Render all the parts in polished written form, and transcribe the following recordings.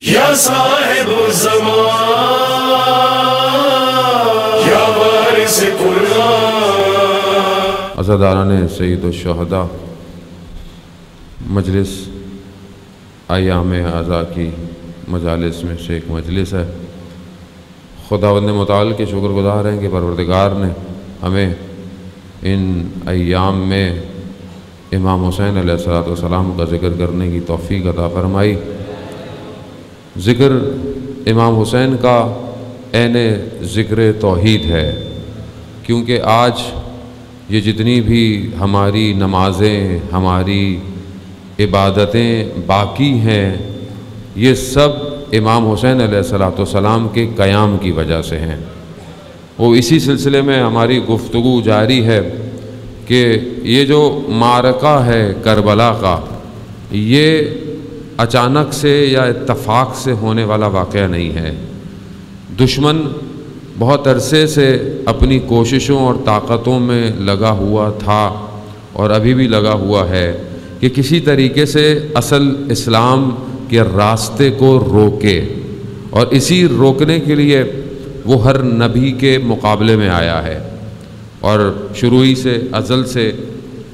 یا صاحب الزمان یا وارث قرآن۔ عزاداران سید الشہداء، مجلس ایام اعزاء کی مجالس میں سے ایک مجلس ہے۔ خداوند متعال کے شکر گزار ہیں کہ پروردگار نے ہمیں ان ایام میں امام حسین علیہ السلام کا ذکر کرنے کی توفیق عطا فرمائی۔ ذکر امام حسین کا عین ذکر توحید ہے، کیونکہ آج یہ جتنی بھی ہماری نمازیں، ہماری عبادتیں باقی ہیں، یہ سب امام حسین علیہ السلام کے قیام کی وجہ سے ہیں۔ وہ اسی سلسلے میں ہماری گفتگو جاری ہے کہ یہ جو معرکہ ہے کربلا کا، یہ اچانک سے یا اتفاق سے ہونے والا واقعہ نہیں ہے۔ دشمن بہت عرصے سے اپنی کوششوں اور طاقتوں میں لگا ہوا تھا اور ابھی بھی لگا ہوا ہے کہ کسی طریقے سے اصل اسلام کے راستے کو روکے، اور اسی روکنے کے لیے وہ ہر نبی کے مقابلے میں آیا ہے، اور شروع ہی سے ازل سے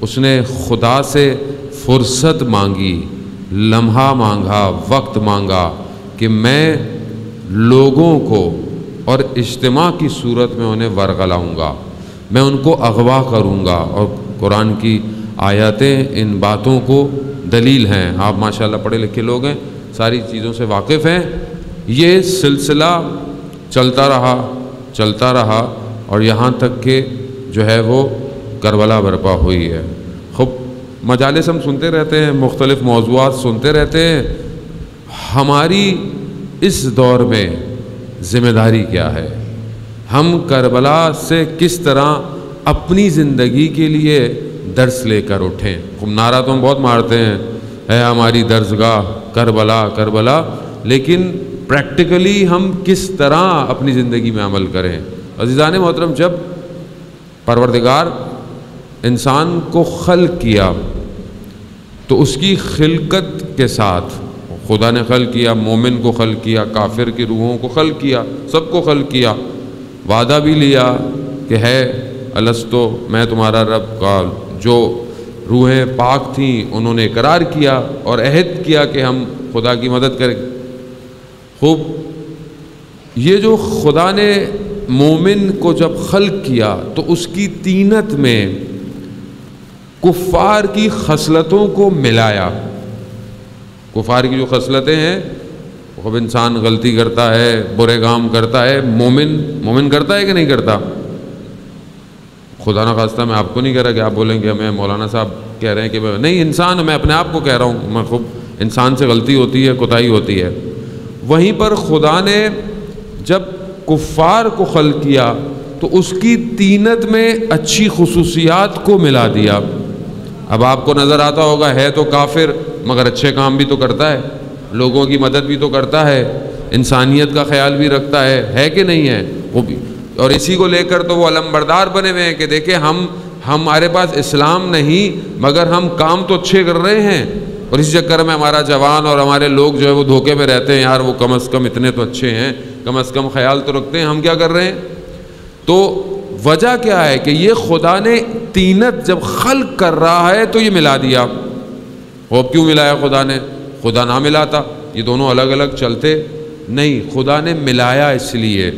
اس نے خدا سے فرصت مانگی، لمحہ مانگا، وقت مانگا کہ میں لوگوں کو اور اجتماع کی صورت میں انہیں ورغلاؤں گا، میں ان کو اغوا کروں گا۔ اور قرآن کی آیاتیں ان باتوں کو دلیل ہیں۔ آپ ماشاءاللہ پڑھے لکھے لوگ ہیں، ساری چیزوں سے واقف ہیں۔ یہ سلسلہ چلتا رہا اور یہاں تک کہ جو ہے وہ کربلا برپا ہوئی ہے۔ خوب مجالس ہم سنتے رہتے ہیں، مختلف موضوعات سنتے رہتے ہیں۔ ہماری اس دور میں ذمہ داری کیا ہے؟ ہم کربلا سے کس طرح اپنی زندگی کے لیے درس لے کر اٹھیں؟ خوب نعرہ تو ہم بہت مارتے ہیں، ہے ہماری درسگاہ کربلا کربلا، لیکن پریکٹیکلی ہم کس طرح اپنی زندگی میں عمل کریں؟ عزیزان محترم، جب پروردگار انسان کو خلق کیا تو اس کی خلقت کے ساتھ خدا نے خلق کیا، مومن کو خلق کیا، کافر کی روحوں کو خلق کیا، سب کو خلق کیا۔ وعدہ بھی لیا کہ ہے الستو، میں تمہارا رب کا۔ جو روحیں پاک تھیں انہوں نے اقرار کیا اور عہد کیا کہ ہم خدا کی مدد کریں۔ خوب، یہ جو خدا نے مومن کو جب خلق کیا تو اس کی طینت میں کفار کی خصلتوں کو ملایا۔ کفار کی جو خصلتیں ہیں، خوب انسان غلطی کرتا ہے، برے کام کرتا ہے، مومن کرتا ہے کہ نہیں کرتا؟ خدا نہ خواستہ میں آپ کو نہیں کہہ رہا کہ آپ بولیں کہ ہمیں مولانا صاحب کہہ رہے ہیں کہ نہیں، انسان، میں اپنے آپ کو کہہ رہا ہوں، میں خوب انسان سے غلطی ہوتی ہے، کوتاہی ہوتی ہے۔ وہیں پر خدا نے جب کفار کو خلق کیا تو اس کی طینت میں اچھی خصوصیات کو ملا دیا۔ اب آپ کو نظر آتا ہوگا ہے تو کافر مگر اچھے کام بھی تو کرتا ہے، لوگوں کی مدد بھی تو کرتا ہے، انسانیت کا خیال بھی رکھتا ہے کہ نہیں ہے؟ وہ بھی، اور اسی کو لے کر تو وہ علمبردار بنے ہوئے ہیں کہ دیکھیں ہمارے پاس اسلام نہیں مگر ہم کام تو اچھے کر رہے ہیں، اور اس چکر میں ہمارا جوان اور ہمارے لوگ جو ہے وہ دھوکے میں رہتے ہیں، یار وہ کم از کم اتنے تو اچھے ہیں، کم از کم خیال تو رکھتے ہیں، ہم کیا کر رہے ہیں؟ تو وجہ کیا ہے کہ یہ خدا نے طینت جب خلق کر رہا ہے تو یہ ملا دیا۔ وہ کیوں ملایا خدا نے؟ خدا نہ ملاتا، یہ دونوں الگ الگ چلتے نہیں، خدا نے ملایا اس لیے،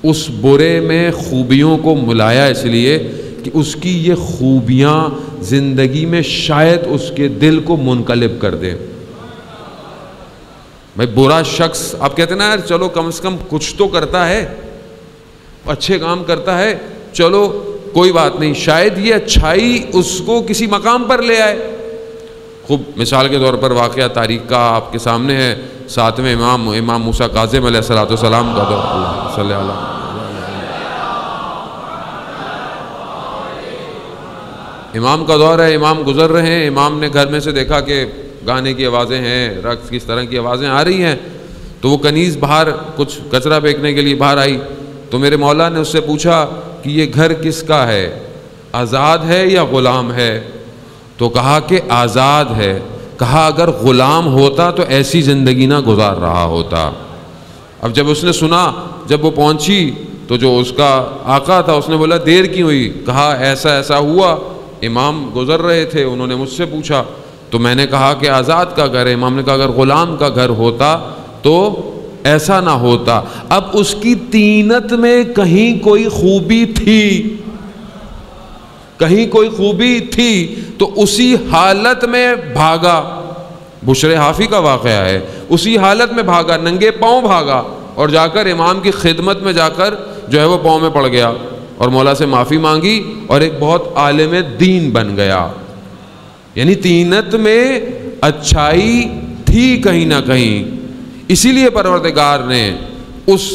اس برے میں خوبیوں کو ملایا اس لیے کہ اس کی یہ خوبیاں زندگی میں شاید اس کے دل کو منقلب کر دیں۔ بھائی برا شخص، آپ کہتے ہیں نا یار چلو کم سے کم کچھ تو کرتا ہے، اچھے کام کرتا ہے، چلو کوئی بات نہیں، شاید یہ اچھائی اس کو کسی مقام پر لے آئے۔ خوب مثال کے طور پر واقعہ تاریخ کا آپ کے سامنے ہے، ساتویں امام موسیٰ کاظم علیہ السلام کا دور، صلی اللہ علیہ وسلم، امام کا دور ہے، امام گزر رہے ہیں، امام نے گھر میں سے دیکھا کہ گانے کی آوازیں ہیں، رقص کس طرح کی آوازیں آ رہی ہیں، تو وہ کنیز باہر کچھ کچرا پھینکنے کے لیے باہر آئی، تو میرے مولا نے اس سے پوچھا کہ یہ گھر کس کا ہے، آزاد ہے یا غلام ہے؟ تو کہا کہ آزاد ہے۔ کہا اگر غلام ہوتا تو ایسی زندگی نہ گزار رہا ہوتا۔ اب جب اس نے سنا، جب وہ پہنچی تو جو اس کا آقا تھا اس نے بولا دیر کیوں ہوئی؟ کہا ایسا ایسا ہوا، امام گزر رہے تھے، انہوں نے مجھ سے پوچھا تو میں نے کہا کہ آزاد کا گھر ہے۔ امام نے کہا اگر غلام کا گھر ہوتا تو ایسا نہ ہوتا۔ اب اس کی طینت میں کہیں کوئی خوبی تھی، کہیں کوئی خوبی تھی تو اسی حالت میں بھاگا۔ بشر حافی کا واقعہ ہے، اسی حالت میں بھاگا، ننگے پاؤں بھاگا اور جا کر امام کی خدمت میں جا کر جو ہے وہ پاؤں میں پڑ گیا اور مولا سے معافی مانگی اور ایک بہت عالم دین بن گیا۔ یعنی طینت میں اچھائی تھی کہیں نہ کہیں، اسی لیے پروردگار نے اس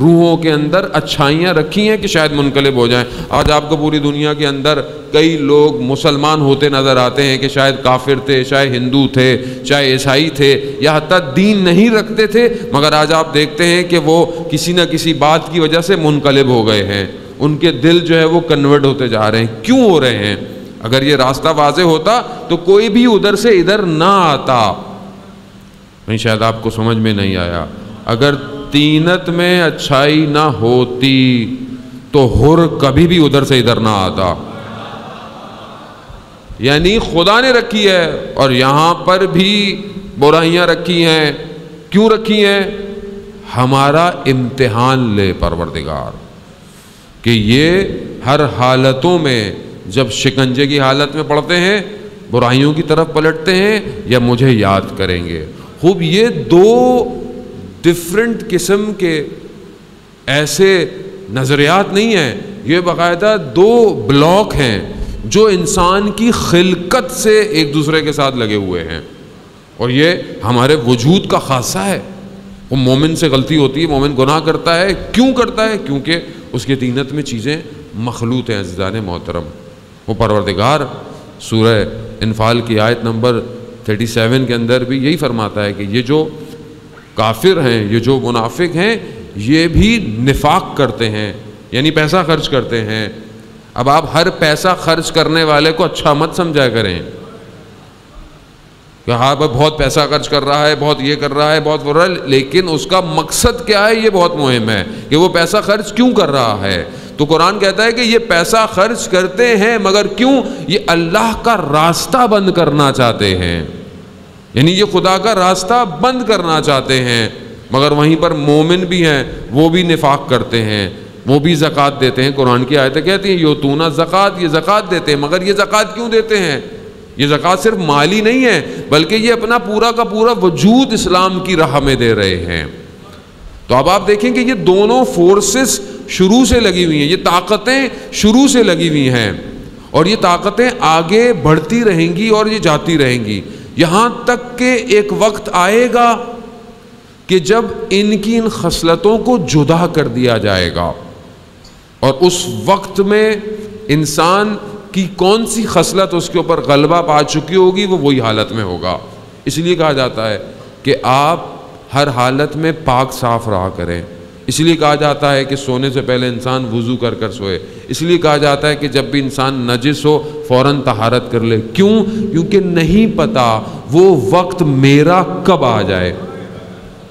روحوں کے اندر اچھائیاں رکھی ہیں کہ شاید منقلب ہو جائیں۔ آج آپ کو پوری دنیا کے اندر کئی لوگ مسلمان ہوتے نظر آتے ہیں کہ شاید کافر تھے، شاید ہندو تھے، شاید عیسائی تھے، یا حتیٰ دین نہیں رکھتے تھے، مگر آج آپ دیکھتے ہیں کہ وہ کسی نہ کسی بات کی وجہ سے منقلب ہو گئے ہیں، ان کے دل جو ہے وہ کنورٹ ہوتے جا رہے ہیں۔ کیوں ہو رہے ہیں؟ اگر یہ راستہ واضح ہوتا تو کوئی بھی ادھر سے ادھر نہ آتا۔ نہیں، شاید آپ کو سمجھ میں نہیں آیا۔ اگر طینت میں اچھائی نہ ہوتی تو حر کبھی بھی ادھر سے ادھر نہ آتا۔ یعنی خدا نے رکھی ہے اور یہاں پر بھی برائیاں رکھی ہیں۔ کیوں رکھی ہیں؟ ہمارا امتحان لے پروردگار کہ یہ ہر حالتوں میں جب شکنجے کی حالت میں پڑتے ہیں برائیوں کی طرف پلٹتے ہیں یا مجھے یاد کریں گے۔ خوب یہ دو ڈفرنٹ قسم کے ایسے نظریات نہیں ہیں، یہ باقاعدہ دو بلاک ہیں جو انسان کی خلقت سے ایک دوسرے کے ساتھ لگے ہوئے ہیں، اور یہ ہمارے وجود کا خاصہ ہے۔ وہ مومن سے غلطی ہوتی ہے، مومن گناہ کرتا ہے، کیوں کرتا ہے؟ کیونکہ اس کے طینت میں چیزیں مخلوط ہیں۔ عزیزان محترم، وہ پروردگار سورہ انفال کی آیت نمبر 37 کے اندر بھی یہی فرماتا ہے کہ یہ جو کافر ہیں، یہ جو منافق ہیں، یہ بھی نفاق کرتے ہیں، یعنی پیسہ خرچ کرتے ہیں۔ اب آپ ہر پیسہ خرچ کرنے والے کو اچھا مت سمجھا کریں کہ ہاں بہت پیسہ خرچ کر رہا ہے، بہت یہ کر رہا ہے، بہت وہ رہا ہے، لیکن اس کا مقصد کیا ہے یہ بہت مہم ہے کہ وہ پیسہ خرچ کیوں کر رہا ہے۔ تو قرآن کہتا ہے کہ یہ پیسہ خرچ کرتے ہیں مگر کیوں؟ یہ اللہ کا راستہ بند کرنا چاہتے ہیں، یعنی یہ خدا کا راستہ بند کرنا چاہتے ہیں۔ مگر وہیں پر مومن بھی ہیں، وہ بھی نفاق کرتے ہیں، وہ بھی زکوٰۃ دیتے ہیں۔ قرآن کی آیتیں کہتی ہیں یوتون زکوٰۃ، یہ زکوٰۃ دیتے ہیں، مگر یہ زکوٰۃ کیوں دیتے ہیں؟ یہ زکوٰۃ صرف مالی نہیں ہے بلکہ یہ اپنا پورا کا پورا وجود اسلام کی راہ میں دے رہے ہیں۔ تو اب آپ دیکھیں کہ یہ دونوں فورسز شروع سے لگی ہوئی ہیں، یہ طاقتیں شروع سے لگی ہوئی ہیں اور یہ طاقتیں آگے بڑھتی رہیں گی اور یہ جاتی رہیں گی، یہاں تک کہ ایک وقت آئے گا کہ جب ان کی ان خصلتوں کو جدا کر دیا جائے گا، اور اس وقت میں انسان کی کون سی خصلت اس کے اوپر غلبہ پا چکی ہوگی وہ وہی حالت میں ہوگا۔ اس لیے کہا جاتا ہے کہ آپ ہر حالت میں پاک صاف رہا کریں، اس لیے کہا جاتا ہے کہ سونے سے پہلے انسان وضو کر کر سوئے، اس لیے کہا جاتا ہے کہ جب بھی انسان نجس ہو فوراً طہارت کر لے۔ کیوں؟ کیونکہ نہیں پتا وہ وقت میرا کب آ جائے،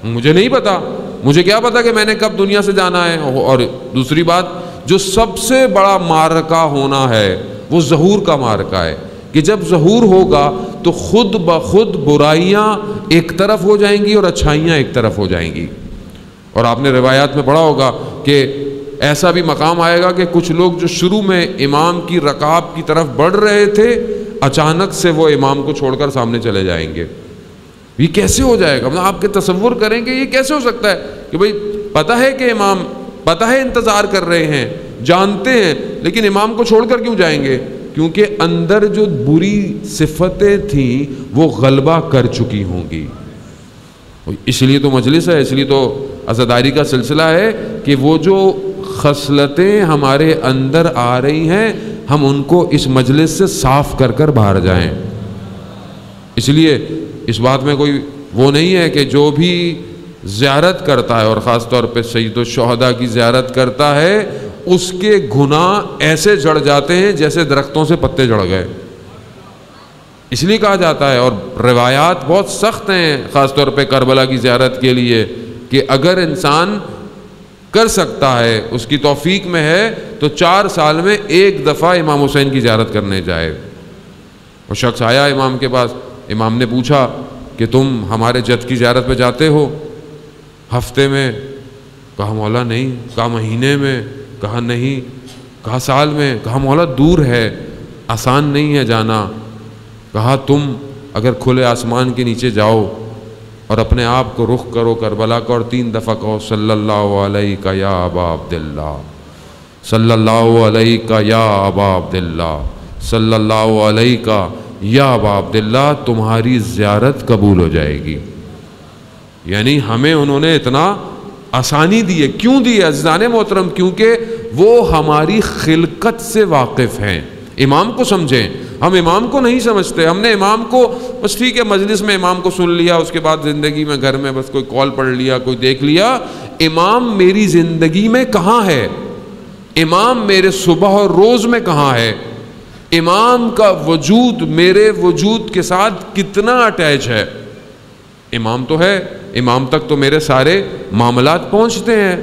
مجھے نہیں پتا، مجھے کیا پتا کہ میں نے کب دنیا سے جانا ہے۔ اور دوسری بات، جو سب سے بڑا معرکہ ہونا ہے وہ ظہور کا معرکہ ہے کہ جب ظہور ہوگا تو خود بخود برائیاں ایک طرف ہو جائیں گی اور اچھائیاں ایک طرف ہو جائیں گی۔ اور آپ نے روایات میں پڑھا ہوگا کہ ایسا بھی مقام آئے گا کہ کچھ لوگ جو شروع میں امام کی رکاب کی طرف بڑھ رہے تھے اچانک سے وہ امام کو چھوڑ کر سامنے چلے جائیں گے۔ یہ کیسے ہو جائے گا؟ مطلب آپ کے تصور کریں کہ یہ کیسے ہو سکتا ہے کہ بھئی پتہ ہے کہ امام، پتہ ہے انتظار کر رہے ہیں، جانتے ہیں، لیکن امام کو چھوڑ کر کیوں جائیں گے؟ کیونکہ اندر جو بری صفتیں تھیں وہ غلبہ کر چکی ہوں گی۔ اس لیے تو مجلس ہے، اس لیے تو عزاداری کا سلسلہ ہے کہ وہ جو خصلتیں ہمارے اندر آ رہی ہیں ہم ان کو اس مجلس سے صاف کر کر باہر جائیں۔ اس لیے اس بات میں کوئی وہ نہیں ہے کہ جو بھی زیارت کرتا ہے اور خاص طور پہ سید الشہداء کی زیارت کرتا ہے اس کے گناہ ایسے جڑ جاتے ہیں جیسے درختوں سے پتے جڑ گئے۔ اس لیے کہا جاتا ہے، اور روایات بہت سخت ہیں خاص طور پہ کربلا کی زیارت کے لیے، کہ اگر انسان کر سکتا ہے، اس کی توفیق میں ہے، تو 4 سال میں 1 دفعہ امام حسین کی زیارت کرنے جائے۔ وہ شخص آیا امام کے پاس، امام نے پوچھا کہ تم ہمارے جد کی زیارت پہ جاتے ہو ہفتے میں؟ کہا مولا نہیں۔ کہا مہینے میں؟ کہا نہیں۔ کہا سال میں؟ کہا مولا دور ہے، آسان نہیں ہے جانا۔ کہا تم اگر کھلے آسمان کے نیچے جاؤ اور اپنے آپ کو رخ کرو کربلا کا اور 3 دفعہ کہو صلی اللہ علیہ یا ابا عبداللہ، صلی اللہ علیہ یا ابا عبداللہ، صلی اللہ علیہ یا ابا عبداللہ، تمہاری زیارت قبول ہو جائے گی۔ یعنی ہمیں انہوں نے اتنا آسانی دی ہے۔ کیوں دی ہے عزیزان محترم؟ کیونکہ وہ ہماری خلقت سے واقف ہیں۔ امام کو سمجھیں، ہم امام کو نہیں سمجھتے۔ ہم نے امام کو بس ٹھیک ہے مجلس میں امام کو سن لیا، اس کے بعد زندگی میں گھر میں بس کوئی کال پڑھ لیا، کوئی دیکھ لیا۔ امام میری زندگی میں کہاں ہے؟ امام میرے صبح اور روز میں کہاں ہے؟ امام کا وجود میرے وجود کے ساتھ کتنا اٹیچ ہے؟ امام تو ہے، امام تک تو میرے سارے معاملات پہنچتے ہیں۔